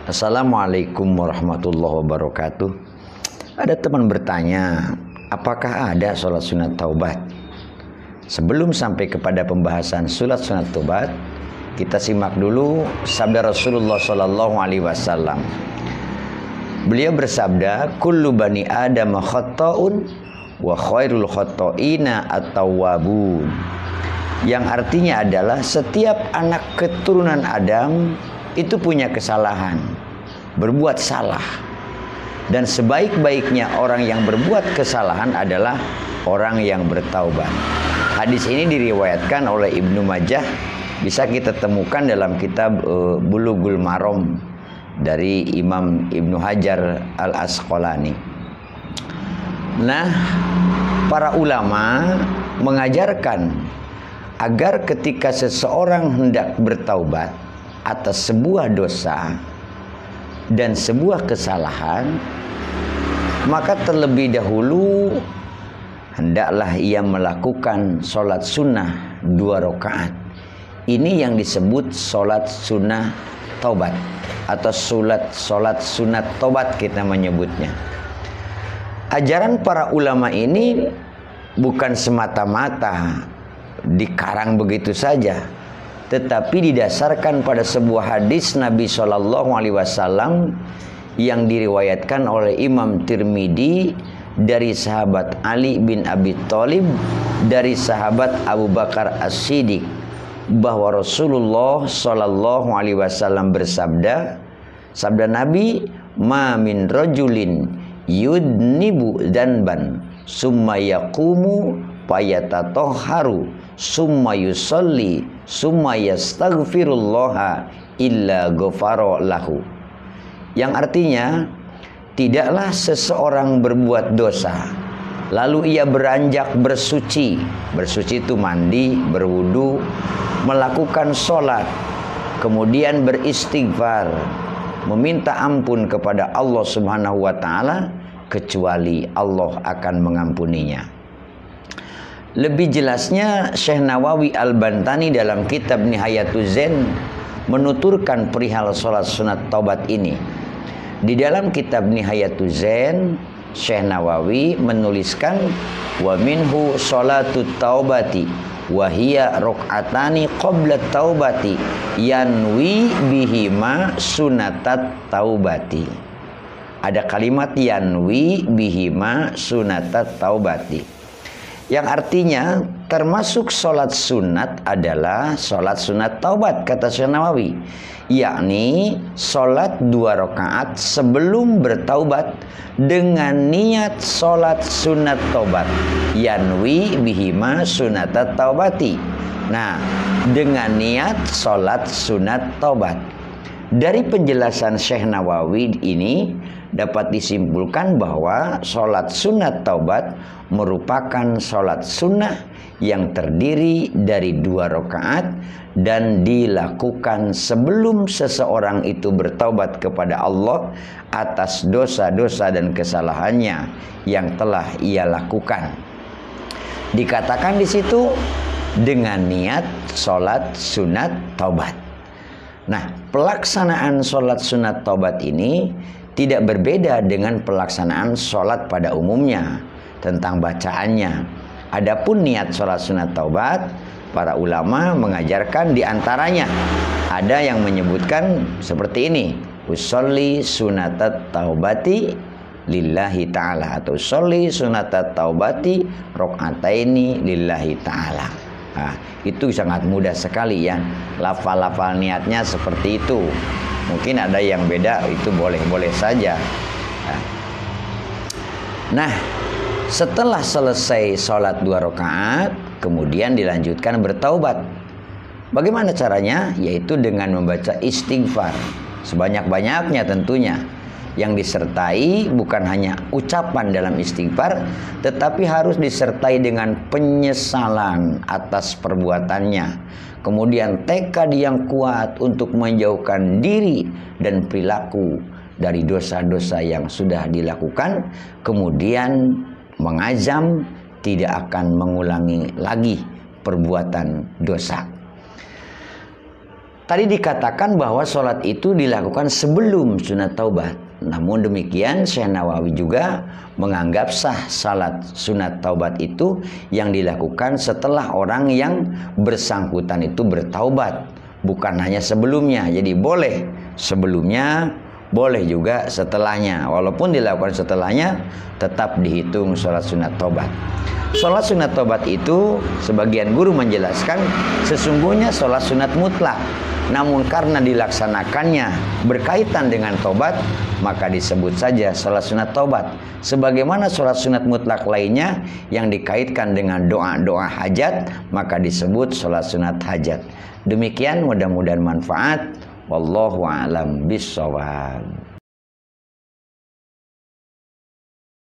Assalamualaikum warahmatullahi wabarakatuh. Ada teman bertanya, apakah ada sholat sunat taubat? Sebelum sampai kepada pembahasan sholat sunat taubat, kita simak dulu sabda Rasulullah SAW. Beliau bersabda, kullu bani adam khata'un wa khairul khata'ina at-tawwabun. Yang artinya adalah setiap anak keturunan Adam itu punya kesalahan, berbuat salah, dan sebaik-baiknya orang yang berbuat kesalahan adalah orang yang bertaubat. Hadis ini diriwayatkan oleh Ibnu Majah, bisa kita temukan dalam kitab Bulughul Maram dari Imam Ibnu Hajar Al-Asqalani. Nah, para ulama mengajarkan agar ketika seseorang hendak bertaubat atas sebuah dosa dan sebuah kesalahan, maka terlebih dahulu hendaklah ia melakukan sholat sunnah 2 rakaat. Ini yang disebut sholat sunnah taubat atau sholat sunat taubat kita menyebutnya. Ajaran para ulama ini bukan semata-mata dikarang begitu saja, tetapi didasarkan pada sebuah hadis Nabi SAW yang diriwayatkan oleh Imam Tirmidzi dari sahabat Ali bin Abi Thalib, dari sahabat Abu Bakar As-Siddiq, bahwa Rasulullah SAW bersabda, sabda Nabi, ma min rajulin yudnibu dzanban summa yaqumu fayatatahharu summa yusalli summa yastaghfirullaha illa ghafara lahu. Yang artinya, tidaklah seseorang berbuat dosa lalu ia beranjak bersuci itu mandi, berwudu, melakukan sholat, kemudian beristighfar, meminta ampun kepada Allah Subhanahu wa ta'ala, kecuali Allah akan mengampuninya. Lebih jelasnya Syekh Nawawi Al-Bantani dalam kitab Nihayatuz Zain menuturkan perihal sholat sunat taubat ini. Di dalam kitab Nihayatuz Zain, Syekh Nawawi menuliskan, wa minhu sholatut taubati wa hiya rakaatani qabla taubati yanwi bihima sunatat taubati. Ada kalimat yanwi bihima sunatat taubati, yang artinya termasuk sholat sunat adalah sholat sunat taubat, kata Syekh Nawawi, yakni sholat 2 rakaat sebelum bertaubat dengan niat sholat sunat taubat, yanwi bihima sunatat taubati. Nah, dengan niat sholat sunat taubat. Dari penjelasan Syekh Nawawi ini dapat disimpulkan bahwa sholat sunat taubat merupakan sholat sunnah yang terdiri dari 2 rakaat dan dilakukan sebelum seseorang itu bertaubat kepada Allah atas dosa-dosa dan kesalahannya yang telah ia lakukan. Dikatakan di situ dengan niat sholat sunat taubat. Nah, pelaksanaan sholat sunat taubat ini tidak berbeda dengan pelaksanaan sholat pada umumnya tentang bacaannya. Adapun niat sholat sunat taubat, para ulama mengajarkan diantaranya ada yang menyebutkan seperti ini, usolli sunatat taubati lillahi ta'ala, atau usolli sunatat taubati rakaataini lillahi ta'ala. Nah, itu sangat mudah sekali ya, lafal-lafal niatnya seperti itu. Mungkin ada yang beda, itu boleh-boleh saja. Nah, setelah selesai sholat 2 rakaat, kemudian dilanjutkan bertaubat. Bagaimana caranya? Yaitu dengan membaca istighfar sebanyak-banyaknya tentunya, yang disertai bukan hanya ucapan dalam istighfar, tetapi harus disertai dengan penyesalan atas perbuatannya, kemudian tekad yang kuat untuk menjauhkan diri dan perilaku dari dosa-dosa yang sudah dilakukan, kemudian mengazam tidak akan mengulangi lagi perbuatan dosa. Tadi dikatakan bahwa sholat itu dilakukan sebelum sunat taubat. Namun demikian Syekh Nawawi juga menganggap sah salat sunat taubat itu yang dilakukan setelah orang yang bersangkutan itu bertaubat, bukan hanya sebelumnya. Jadi boleh sebelumnya, boleh juga setelahnya. Walaupun dilakukan setelahnya, tetap dihitung sholat sunat taubat. Sholat sunat taubat itu sebagian guru menjelaskan sesungguhnya sholat sunat mutlak. Namun karena dilaksanakannya berkaitan dengan taubat, maka disebut saja sholat sunat taubat. Sebagaimana sholat sunat mutlak lainnya yang dikaitkan dengan doa-doa hajat, maka disebut sholat sunat hajat. Demikian, mudah-mudahan manfaat. Wallahu a'lam bishawab.